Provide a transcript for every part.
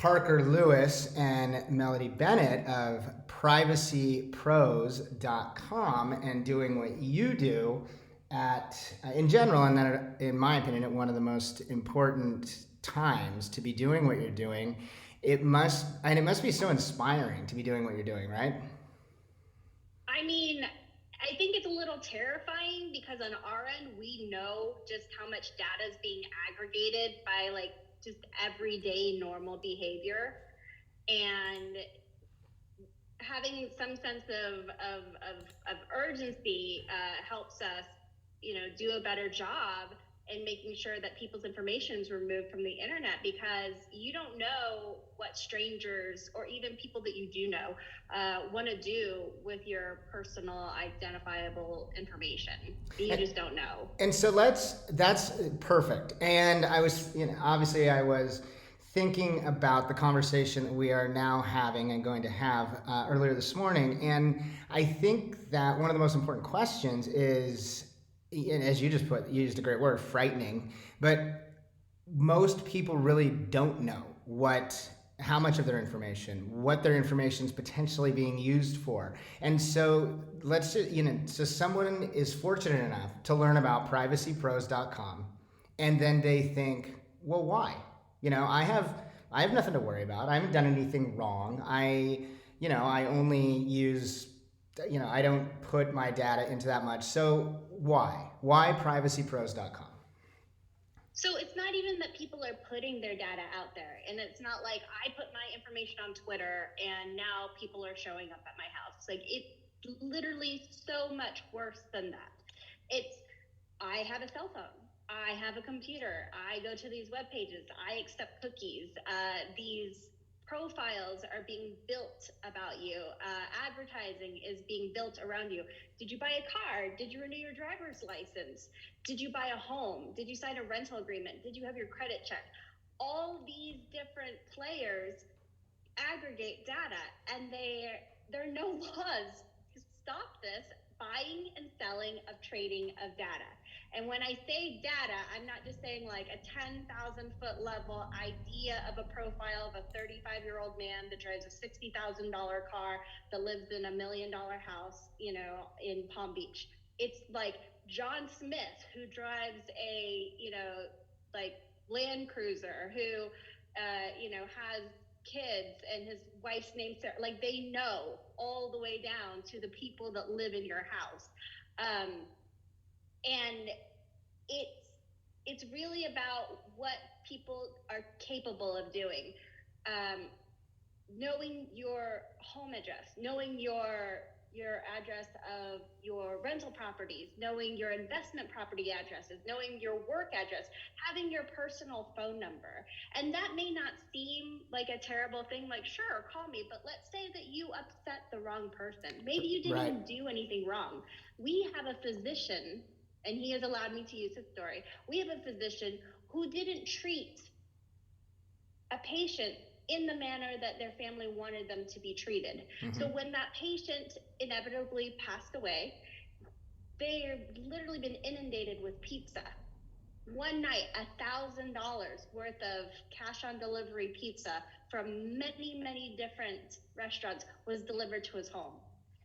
Parker Lewis and Melody Bennett of privacypros.com and doing what you do in general, and then in my opinion, at one of the most important times to be doing what you're doing. It must be so inspiring to be doing what you're doing, right? I mean, I think it's a little terrifying because on our end, we know just how much data is being aggregated by like just everyday normal behavior, and having some sense of urgency helps us, do a better job in making sure that people's information is removed from the internet, because you don't know what strangers or even people that you do know want to do with your personal identifiable information. You just don't know. And so that's perfect. And I was, obviously I was thinking about the conversation that we are now having and going to have earlier this morning. And I think that one of the most important questions is, and as you just used a great word, frightening, but most people really don't know how much of their information, what their information is potentially being used for. And so let's just, so someone is fortunate enough to learn about privacypros.com, and then they think, well, why? I have nothing to worry about. I haven't done anything wrong. I only use, I don't put my data into that much. So why privacypros.com? So it's not even that people are putting their data out there, and it's not like I put my information on Twitter and now people are showing up at my house. Like, it's literally so much worse than that. I have a cell phone. I have a computer. I go to these web pages. I accept cookies. These profiles are being built about you. Advertising is being built around you. Did you buy a car? Did you renew your driver's license? Did you buy a home? Did you sign a rental agreement? Did you have your credit checked? All these different players aggregate data, and there are no laws to stop this buying and selling of trading of data. And when I say data, I'm not just saying like a 10,000 foot level idea of a profile of a 35-year-old man that drives a $60,000 car that lives in $1 million house, in Palm Beach. It's like John Smith, who drives a, like Land Cruiser, who, has kids and his wife's name Sarah. Like, they know all the way down to the people that live in your house. And it's really about what people are capable of doing. Knowing your home address, knowing your address of your rental properties, knowing your investment property addresses, knowing your work address, having your personal phone number. And that may not seem like a terrible thing, like, sure, call me, but let's say that you upset the wrong person. Maybe you didn't even do anything wrong. We have a physician, and he has allowed me to use his story. We have a physician who didn't treat a patient in the manner that their family wanted them to be treated. Mm-hmm. So when that patient inevitably passed away, they've literally been inundated with pizza. One night, $1,000 worth of cash on delivery pizza from many, many different restaurants was delivered to his home.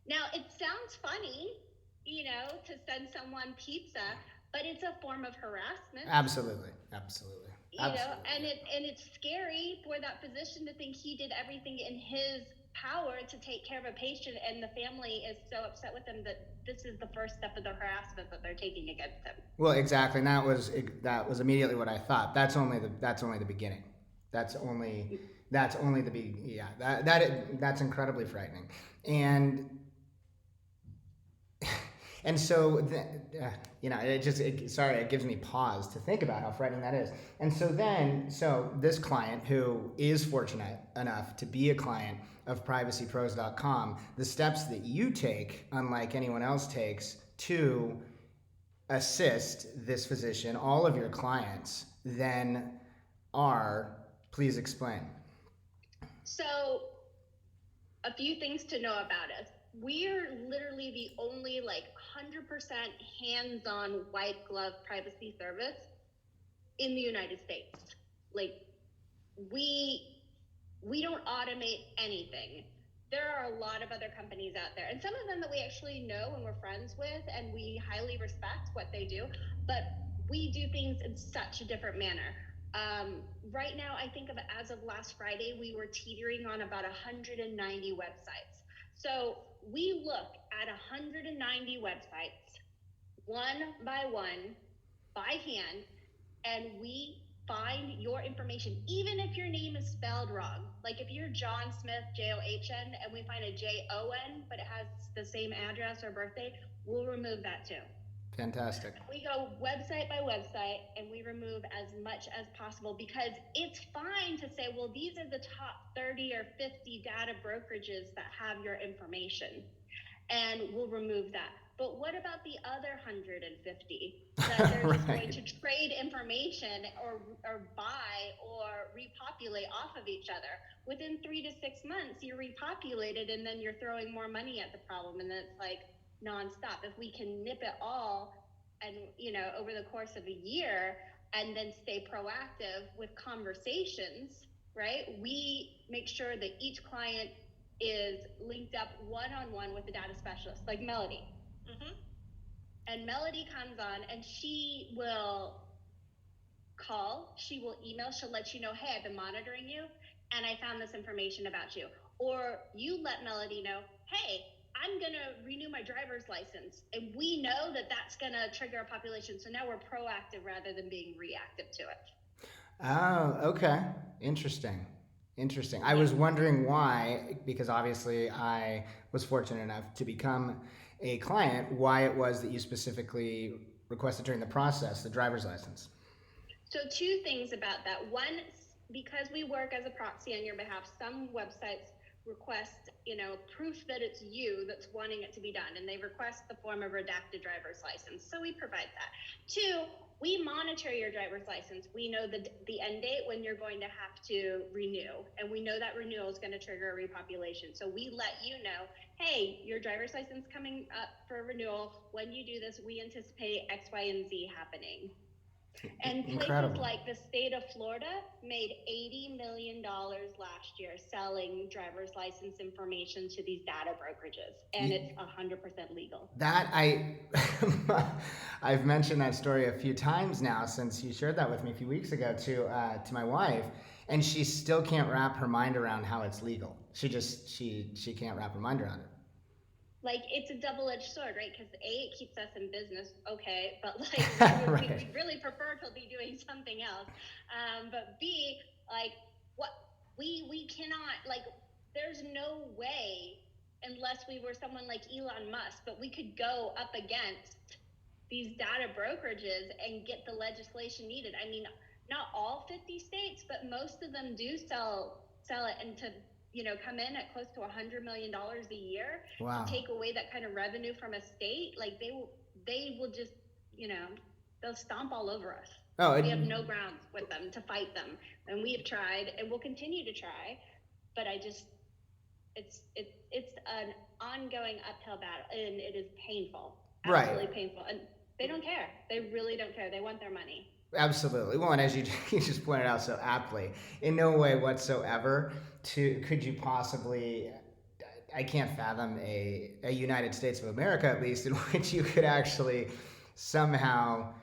Now, it sounds funny, to send someone pizza, but it's a form of harassment. Absolutely. And it's scary for that physician to think he did everything in his power to take care of a patient, and the family is so upset with him that this is the first step of the harassment that they're taking against him. Well, exactly, and that was immediately what I thought. That's only the beginning. That's only the beginning. Yeah, that's incredibly frightening, and so, it gives me pause to think about how frightening that is. And so this client, who is fortunate enough to be a client of privacypros.com, the steps that you take, unlike anyone else takes, to assist this physician, all of your clients, then are, please explain. So, a few things to know about us. We're literally the only 100% hands-on white glove privacy service in the United States. We we don't automate anything. There are a lot of other companies out there, and some of them that we actually know and we're friends with, and we highly respect what they do, but we do things in such a different manner. Right now, I think as of last Friday, we were teetering on about 190 websites. So we look at 190 websites, one by hand, and we find your information, even if your name is spelled wrong. Like if you're John Smith, John, and we find a Jon, but it has the same address or birthday, we'll remove that too. Fantastic. We go website by website and we remove as much as possible, because it's fine to say, well, these are the top 30 or 50 data brokerages that have your information, and we'll remove that. But what about the other 150 that they're just going to trade information or buy or repopulate off of each other? Within 3 to 6 months, you're repopulated, and then you're throwing more money at the problem, and then it's like nonstop. If we can nip it all, and over the course of a year, and then stay proactive with conversations, right? We make sure that each client is linked up one-on-one with a data specialist, like Melody. Mm-hmm. And Melody comes on and she will call, she will email, she'll let you know, hey, I've been monitoring you and I found this information about you. Or you let Melody know, hey, I'm going to renew my driver's license. And we know that that's going to trigger a population. So now we're proactive rather than being reactive to it. Oh, okay. Interesting. I was wondering why, because obviously I was fortunate enough to become a client, why it was that you specifically requested during the process the driver's license. So 2 things about that. One, because we work as a proxy on your behalf, some websites request, proof that it's you that's wanting it to be done, and they request the form of redacted driver's license. So we provide that. 2, we monitor your driver's license. We know the end date when you're going to have to renew, and we know that renewal is going to trigger a repopulation. So we let you know, hey, your driver's license coming up for renewal. When you do this, we anticipate X, Y, and Z happening. And places like the state of Florida made $80 million last year selling driver's license information to these data brokerages, and it's 100% legal. That I've mentioned that story a few times now since you shared that with me a few weeks ago to my wife, and she still can't wrap her mind around how it's legal. She can't wrap her mind around it. Like, it's a double-edged sword, right? Because A, it keeps us in business, okay, but like we really prefer to be doing something else. But B, like, what we cannot, like, there's no way, unless we were someone like Elon Musk, but we could go up against these data brokerages and get the legislation needed. I mean, not all 50 states, but most of them do sell it, and to come in at close to $100 million a year. Wow. To take away that kind of revenue from a state, like they will just, they'll stomp all over us. We have no grounds with them to fight them, and we have tried, and we'll continue to try. But it's an ongoing uphill battle, and it is painful, absolutely painful. And they don't care. They really don't care. They want their money. Absolutely. Well, and as you just pointed out so aptly, in no way whatsoever could you possibly, I can't fathom a United States of America, at least, in which you could actually somehow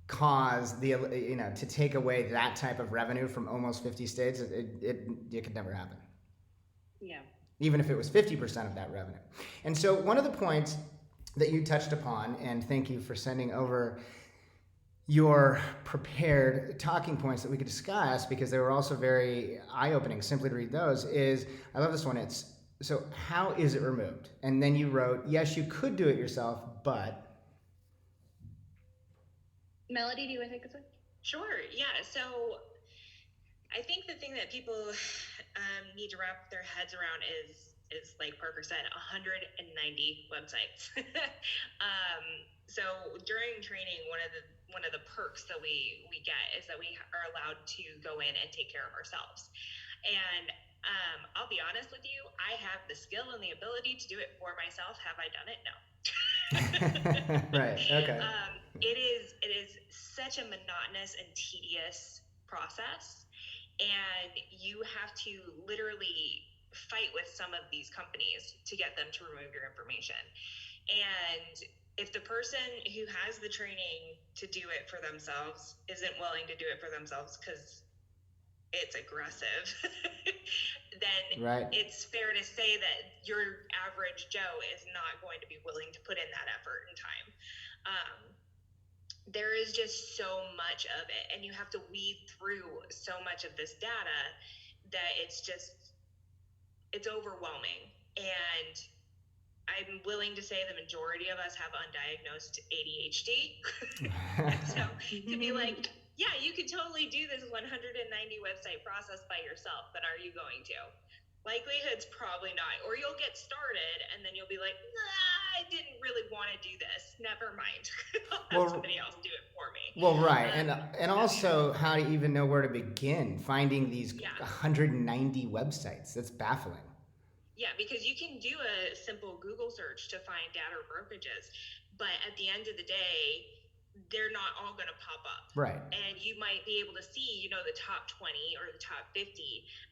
cause to take away that type of revenue from almost 50 states. It could never happen. Yeah. Even if it was 50% of that revenue. And so one of the points that you touched upon, and thank you for sending over your prepared talking points that we could discuss, because they were also very eye-opening simply to read those, is, I love this one, it's, so how is it removed? And then you wrote, yes, you could do it yourself, but... Melody, do you want to take this one? Sure, yeah. So I think the thing that people need to wrap their heads around is like Parker said, 190 websites. So during training, one of the perks that we get is that we are allowed to go in and take care of ourselves. And I'll be honest with you, I have the skill and the ability to do it for myself. Have I done it? No. Right. Okay. It is such a monotonous and tedious process. and you have to literally fight with some of these companies to get them to remove your information. And if the person who has the training to do it for themselves isn't willing to do it for themselves because it's aggressive, then Right. it's fair to say that your average Joe is not going to be willing to put in that effort and time. There is just so much of it, and you have to weed through so much of this data that it's overwhelming. And I'm willing to say the majority of us have undiagnosed ADHD. So to be like, yeah, you could totally do this 190 website process by yourself, but are you going to? Likelihood's probably not. Or you'll get started and then you'll be like, nah, I didn't really want to do this. Never mind. I'll have somebody else do it for me. Well, right. And also how to even know where to begin finding these 190 websites. That's baffling. Yeah, because you can do a simple Google search to find data brokerages, but at the end of the day, they're not all going to pop up. Right. And you might be able to see, the top 20 or the top 50,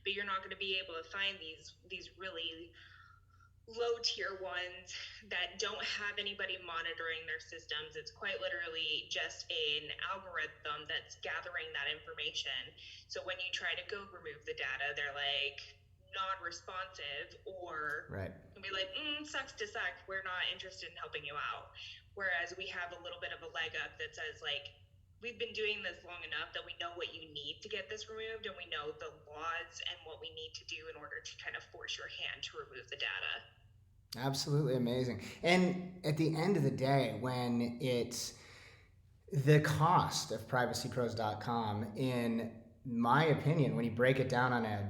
but you're not going to be able to find these really low tier ones that don't have anybody monitoring their systems. It's quite literally just an algorithm that's gathering that information. So when you try to go remove the data, they're like non-responsive, or right. can be like, sucks to suck, we're not interested in helping you out. Whereas we have a little bit of a leg up that says, like, we've been doing this long enough that we know what you need to get this removed, and we know the laws and what we need to do in order to kind of force your hand to remove the data. Absolutely amazing. And at the end of the day, when it's the cost of privacypros.com, in my opinion, when you break it down on a,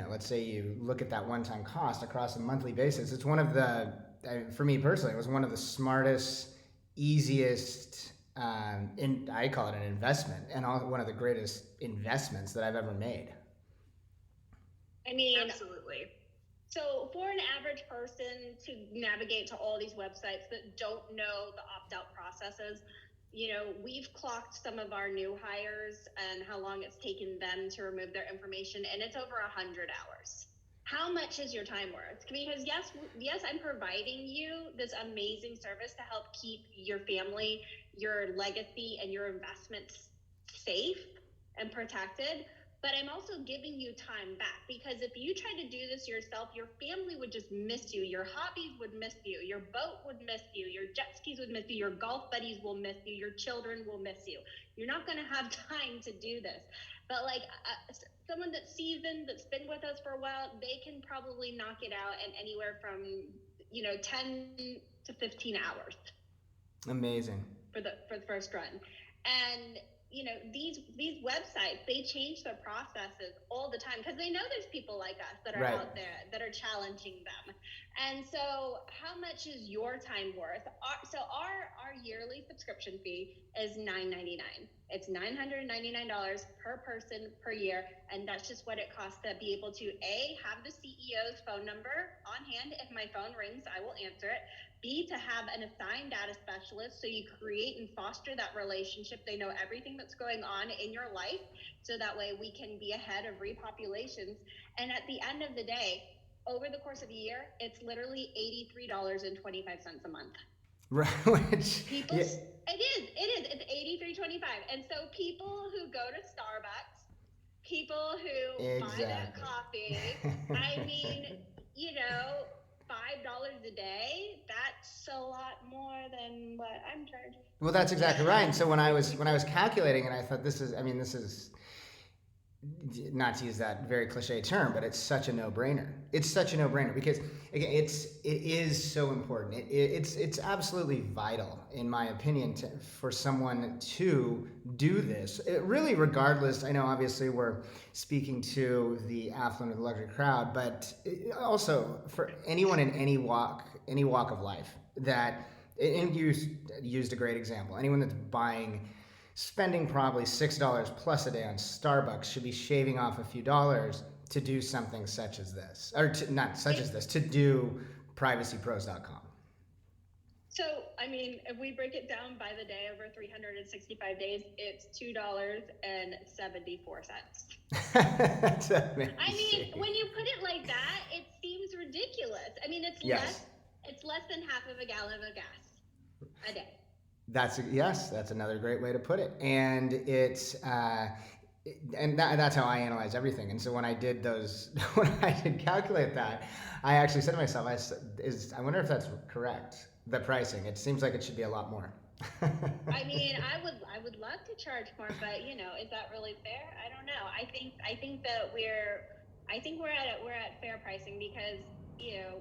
let's say you look at that one-time cost across a monthly basis, it's one of the, for me personally, it was one of the smartest, easiest, and I call it an investment, and one of the greatest investments that I've ever made. I mean, absolutely. So for an average person to navigate to all these websites that don't know the opt-out processes, we've clocked some of our new hires and how long it's taken them to remove their information, and it's over 100 hours. How much is your time worth? Because yes, I'm providing you this amazing service to help keep your family, your legacy, and your investments safe and protected. But I'm also giving you time back, because if you try to do this yourself, your family would just miss you. Your hobbies would miss you. Your boat would miss you. Your jet skis would miss you. Your golf buddies will miss you. Your children will miss you. You're not going to have time to do this. But someone that's seasoned, that's been with us for a while, they can probably knock it out in anywhere from 10 to 15 hours. Amazing. For the first run. And these websites, they change their processes all the time because they know there's people like us that are right. out there that are challenging them. And so how much is your time worth? Our yearly subscription fee is $9.99. It's $999 per person per year. And that's just what it costs to be able to have the CEO's phone number on hand. If my phone rings, I will answer it. B, to have an assigned data specialist, so you create and foster that relationship. They know everything that's going on in your life, so that way we can be ahead of repopulations. And at the end of the day, over the course of a year, it's literally $83.25 a month. Right. People, it is. It's $83.25. And so people who go to Starbucks, people who buy that coffee, I mean, $5 a day, that's a lot more than what I'm charging. Well, that's exactly right. And so when I was calculating it, I thought this is not to use that very cliche term, but it's such a no-brainer. It's such a no-brainer because again, it is so important. It's absolutely vital, in my opinion, for someone to do this. Really, regardless. I know obviously we're speaking to the affluent or the luxury crowd, but also for anyone in any walk of life. And you used a great example. Anyone that's spending probably $6 plus a day on Starbucks should be shaving off a few dollars to do something such as this, or not such as this, to do privacypros.com. So, I mean, if we break it down by the day over 365 days, it's $2.74. That's amazing. I mean, when you put it like that, it seems ridiculous. I mean, it's Yes. less than half of a gallon of gas a day. That's another great way to put it. And that's how I analyze everything. And so when I did calculate that, I actually said to myself, I wonder if that's correct. The pricing. It seems like it should be a lot more. I mean, I would love to charge more, but is that really fair? I don't know. I think that we're at fair pricing because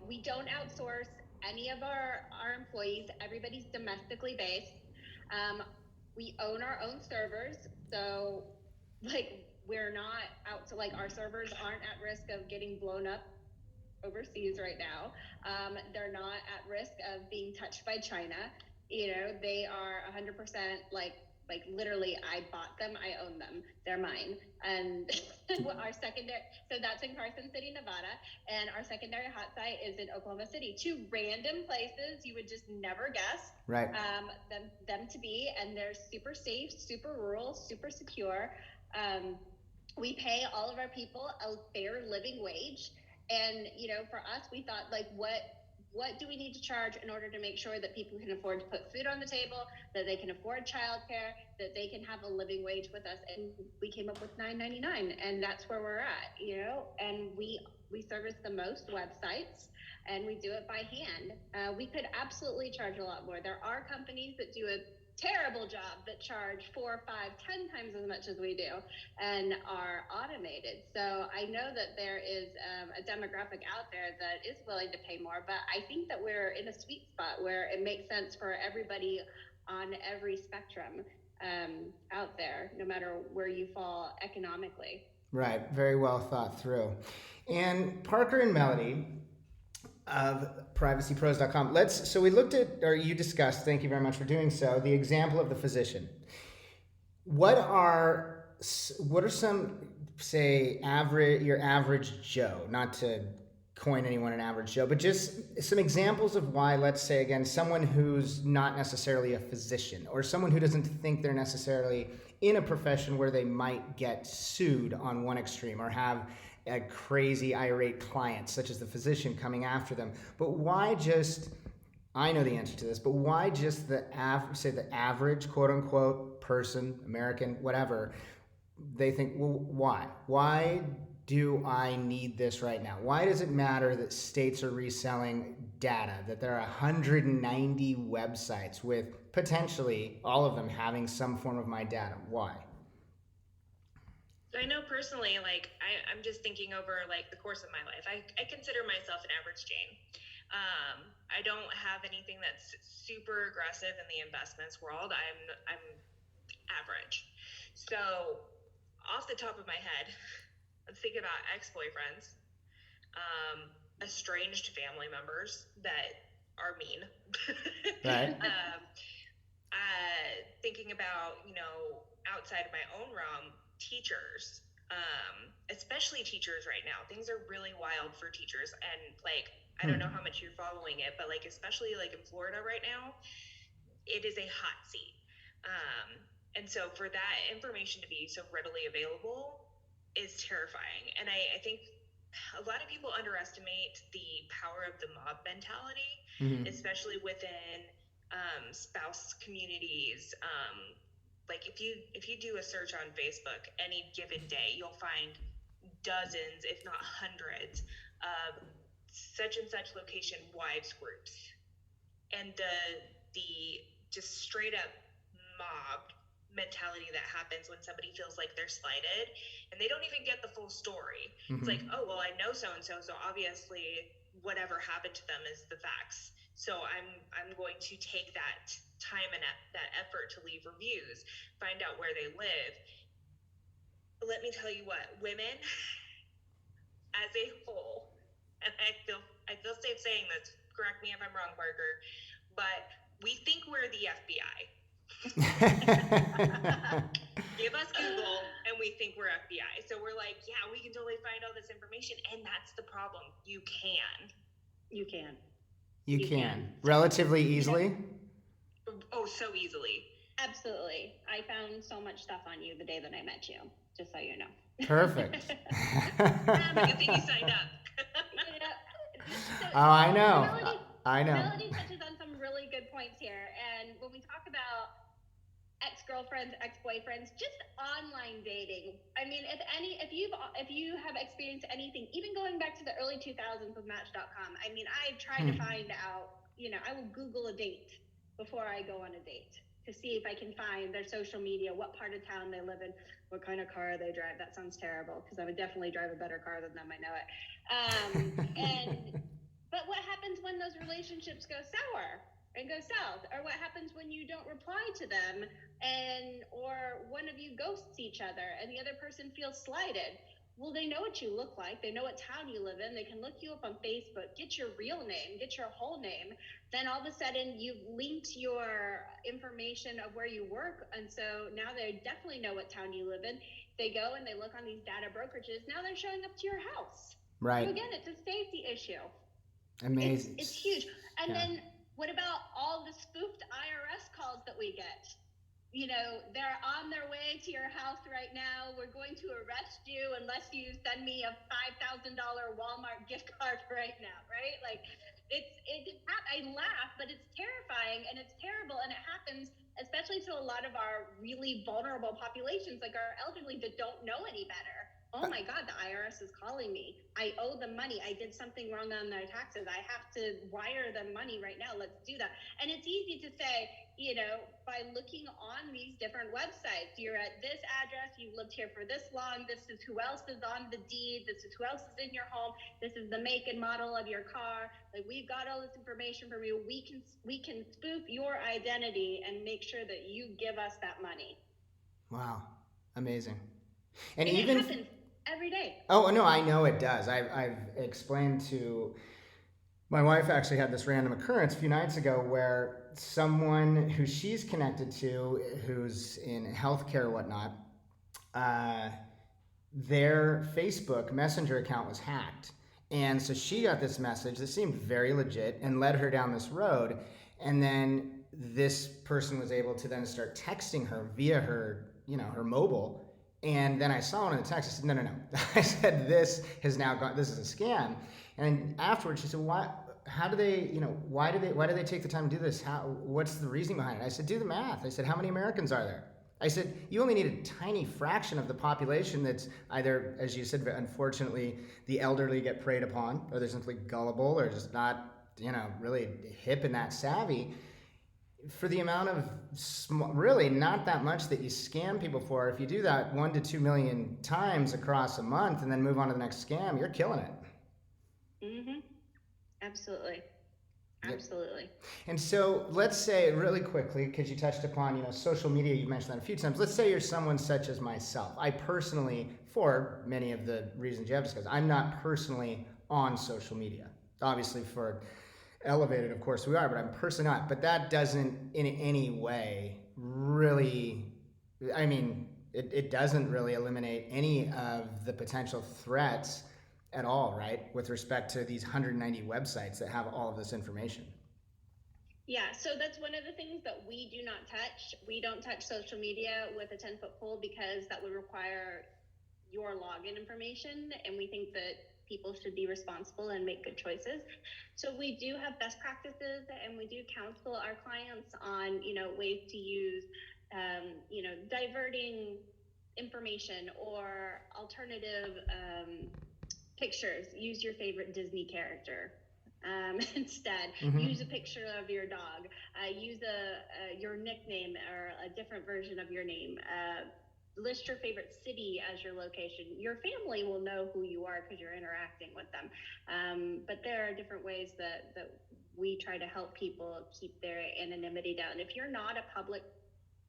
we don't outsource any of our employees. Everybody's domestically based. We own our own servers, so we're not out to our servers aren't at risk of getting blown up overseas right now. They're not at risk of being touched by China. They are 100% literally, I bought them, I own them, they're mine. And our secondary, so that's in Carson City, Nevada, and our secondary hot site is in Oklahoma City. Two random places you would just never guess right. them to be, and they're super safe, super rural, super secure. We pay all of our people a fair living wage. And, for us, we thought, what do we need to charge in order to make sure that people can afford to put food on the table, that they can afford childcare, that they can have a living wage with us? And we came up with $9.99, and that's where we're at, and we service the most websites, and we do it by hand. We could absolutely charge a lot more. There are companies that do a terrible job that charge 4, 5, 10 times as much as we do and are automated. So I know that there is a demographic out there that is willing to pay more, but I think that we're in a sweet spot where it makes sense for everybody on every spectrum out there, no matter where you fall economically. Right, very well thought through. And Parker and Melody of privacypros.com. So we looked at, or you discussed, thank you very much for doing so, the example of the physician. What are some, say, your average Joe, not to coin anyone an average Joe, but just some examples of why, let's say again, someone who's not necessarily a physician or someone who doesn't think they're necessarily in a profession where they might get sued on one extreme or have a crazy irate client such as the physician coming after them. But why just, I know the answer to this, but why just the average quote unquote person, American, whatever, they think, well, why? Why do I need this right now? Why does it matter that states are reselling data, that there are 190 websites with potentially all of them having some form of my data? Why? So I know personally, I'm just thinking over the course of my life. I consider myself an average Jane. I don't have anything that's super aggressive in the investments world. I'm average. So off the top of my head, let's think about ex-boyfriends, estranged family members that are mean. Right. Thinking about, outside of my own realm, teachers, especially teachers right now. Things are really wild for teachers, and I don't know how much you're following it, but especially in Florida right now, it is a hot seat. And so for that information to be so readily available is terrifying. And I think a lot of people underestimate the power of the mob mentality, especially within spouse communities. If you do a search on Facebook any given day, you'll find dozens, if not hundreds, of such and such location wives groups, and the just straight up mob mentality that happens when somebody feels like they're slighted and they don't even get the full story. It's oh, well, I know so and so obviously whatever happened to them is the facts, so I'm going to take that time and that effort to leave reviews, find out where they live. Let me tell you what, women as a whole, and I feel safe saying this, correct me if I'm wrong, Parker, but we think we're the FBI. Give us Google and we think we're FBI. So we're yeah, we can totally find all this information, and that's the problem. You can. You can. Relatively easily? Oh, so easily. Absolutely. I found so much stuff on you the day that I met you, just so you know. Perfect. Good thing you signed up. So, oh, I know. I know. Melody touches on some really good points here. And when we talk about ex-girlfriends, ex-boyfriends, just online dating. I mean, if you have experienced anything, even going back to the early 2000s with Match.com, I mean, I tried to find out, I will Google a date before I go on a date to see if I can find their social media, what part of town they live in, what kind of car they drive. That sounds terrible because I would definitely drive a better car than them. I know it. But what happens when those relationships go sour and go south? Or what happens when you don't reply to them or one of you ghosts each other and the other person feels slighted? Well, they know what you look like. They know what town you live in. They can look you up on Facebook, get your real name, get your whole name. Then all of a sudden you've linked your information of where you work. And so now they definitely know what town you live in. They go and they look on these data brokerages. Now they're showing up to your house. Right. So again, it's a safety issue. Amazing. It's huge. And then what about all the spoofed IRS calls that we get? They're on their way to your house right now. We're going to arrest you unless you send me a $5,000 Walmart gift card right now, right? Like, I laugh, but it's terrifying and it's terrible. And it happens, especially to a lot of our really vulnerable populations, like our elderly that don't know any better. Oh my God, the IRS is calling me. I owe them money. I did something wrong on their taxes. I have to wire them money right now. Let's do that. And it's easy to say, by looking on these different websites, you're at this address, you've lived here for this long, this is who else is on the deed, this is who else is in your home, this is the make and model of your car. Like, we've got all this information from you. We can spoof your identity and make sure that you give us that money. Wow. Amazing. And even it happens every day. Oh, no, I know it does. I've explained to my wife, actually had this random occurrence a few nights ago where someone who she's connected to, who's in healthcare or whatnot, their Facebook Messenger account was hacked. And so she got this message that seemed very legit and led her down this road. And then this person was able to then start texting her via her, her mobile. And then I saw one in the text. I said, no. I said, this has now gone, this is a scam. And afterwards she said, how do they, why do they take the time to do this? What's the reasoning behind it? I said, do the math. I said, how many Americans are there? I said, you only need a tiny fraction of the population that's either, as you said, unfortunately, the elderly get preyed upon, or they're simply gullible, or just not, really hip and that savvy. For the amount of really not that much that you scam people for, if you do that 1 to 2 million times across a month and then move on to the next scam, you're killing it. Mm-hmm. Absolutely. Absolutely. And so let's say really quickly, because you touched upon, social media, you mentioned that a few times. Let's say you're someone such as myself. I personally, for many of the reasons you have discussed, I'm not personally on social media. Obviously for Elevated, of course we are, but I'm personally not. But that doesn't in any way really, it doesn't really eliminate any of the potential threats at all, right? With respect to these 190 websites that have all of this information. Yeah, so that's one of the things that we do not touch. We don't touch social media with a 10-foot pole because that would require your login information, and we think that people should be responsible and make good choices. So we do have best practices, and we do counsel our clients on, ways to use, diverting information or alternative pictures. Use your favorite Disney character instead. Mm-hmm. Use a picture of your dog. Use your nickname or a different version of your name. List your favorite city as your location. Your family will know who you are because you're interacting with them. But there are different ways that we try to help people keep their anonymity down. If you're not a public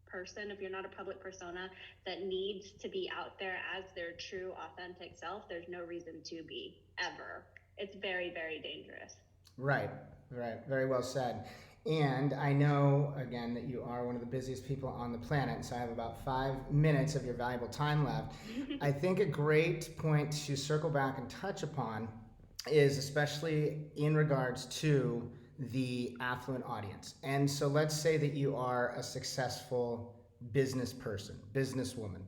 person, if you're not a public persona that needs to be out there as their true, authentic self, there's no reason to be, ever. It's very, very dangerous. Right. Very well said. And I know, again, that you are one of the busiest people on the planet, so I have about 5 minutes of your valuable time left. I think a great point to circle back and touch upon is especially in regards to the affluent audience. And so let's say that you are a successful business person, businesswoman,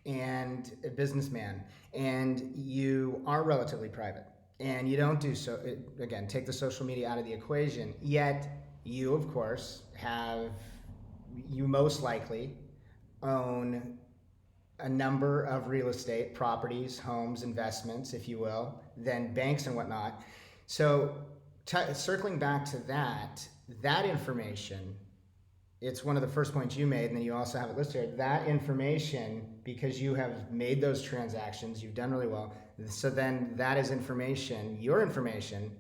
and a businessman, and you are relatively private, and you don't do so, again, take the social media out of the equation, yet you, of course, you most likely own a number of real estate properties, homes, investments, if you will, then banks and whatnot. So circling back to that information, it's one of the first points you made, and then you also have it listed here. That information, because you have made those transactions, you've done really well. So then that is information, your information,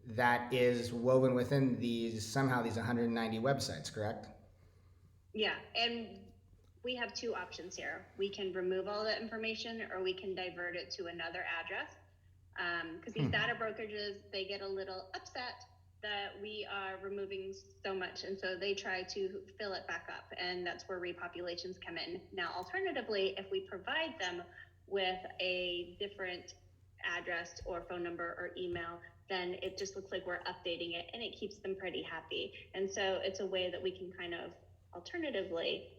that is woven within these 190 websites, correct? Yeah, and we have two options here. We can remove all the information, or we can divert it to another address. Because these data brokerages, they get a little upset that we are removing so much, and so they try to fill it back up, and that's where repopulations come in. Now, alternatively, if we provide them with a different address or phone number or email, then it just looks like we're updating it, and it keeps them pretty happy. And so it's a way that we can kind of alternatively,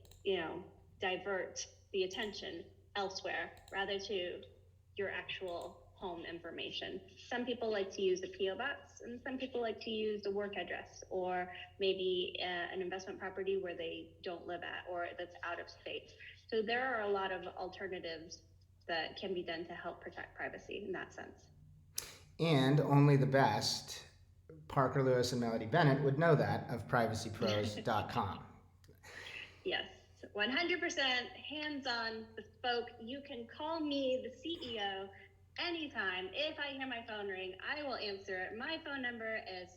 divert the attention elsewhere rather to your actual home information. Some people like to use a PO box, and some people like to use a work address, or maybe an investment property where they don't live at, or that's out of state. So there are a lot of alternatives that can be done to help protect privacy in that sense. And only the best, Parker Lewis and Melody Bennett, would know that of privacypros.com. Yes, 100% hands-on, bespoke. You can call me, the CEO, anytime. If I hear my phone ring, I will answer it. My phone number is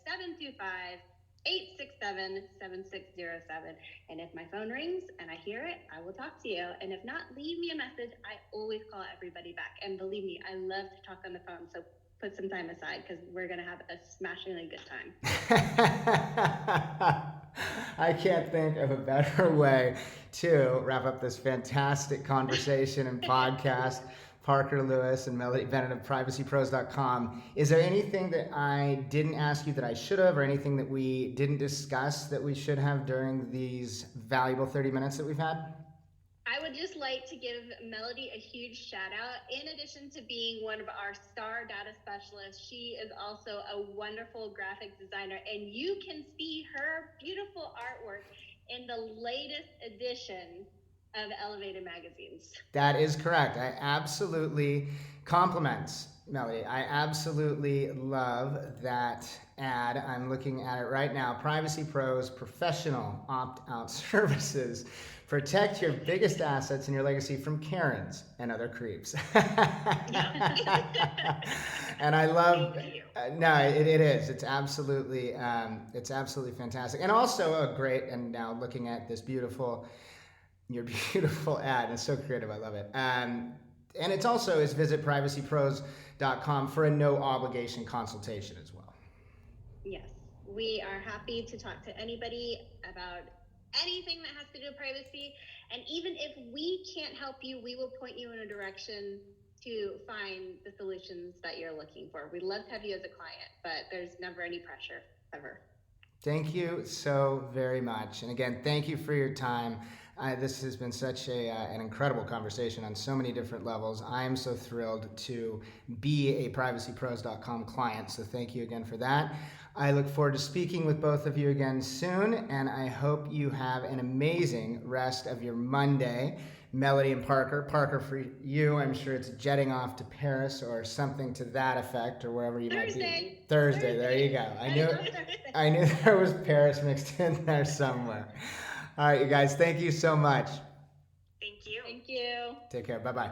725-867-7607. And if my phone rings and I hear it, I will talk to you. And if not, leave me a message. I always call everybody back. And believe me, I love to talk on the phone. So put some time aside, because we're going to have a smashingly good time. I can't think of a better way to wrap up this fantastic conversation and podcast. Parker Lewis and Melody Bennett of privacypros.com. Is there anything that I didn't ask you that I should have, or anything that we didn't discuss that we should have during these valuable 30 minutes that we've had? I would just like to give Melody a huge shout out. In addition to being one of our star data specialists, she is also a wonderful graphic designer, and you can see her beautiful artwork in the latest edition of Elevated magazines. That is correct. I absolutely compliments Melody. I absolutely love that ad. I'm looking at it right now. Privacy Pros Professional Opt-out Services. Protect your biggest assets and your legacy from Karens and other creeps. And I love, it is. It's absolutely fantastic. And also a great, and now looking at this your beautiful ad. It's so creative. I love it. And it's also visit privacypros.com for a no obligation consultation as well. Yes, we are happy to talk to anybody about anything that has to do with privacy. And even if we can't help you, we will point you in a direction to find the solutions that you're looking for. We'd love to have you as a client, but there's never any pressure, ever. Thank you so very much. And again, thank you for your time. This has been such an incredible conversation on so many different levels. I am so thrilled to be a privacypros.com client, so thank you again for that. I look forward to speaking with both of you again soon, and I hope you have an amazing rest of your Monday. Melody and Parker. Parker, for you, I'm sure it's jetting off to Paris or something to that effect, or wherever you might be. Thursday, there you go. I knew there was Paris mixed in there somewhere. All right, you guys, thank you so much. Thank you. Thank you. Take care. Bye-bye.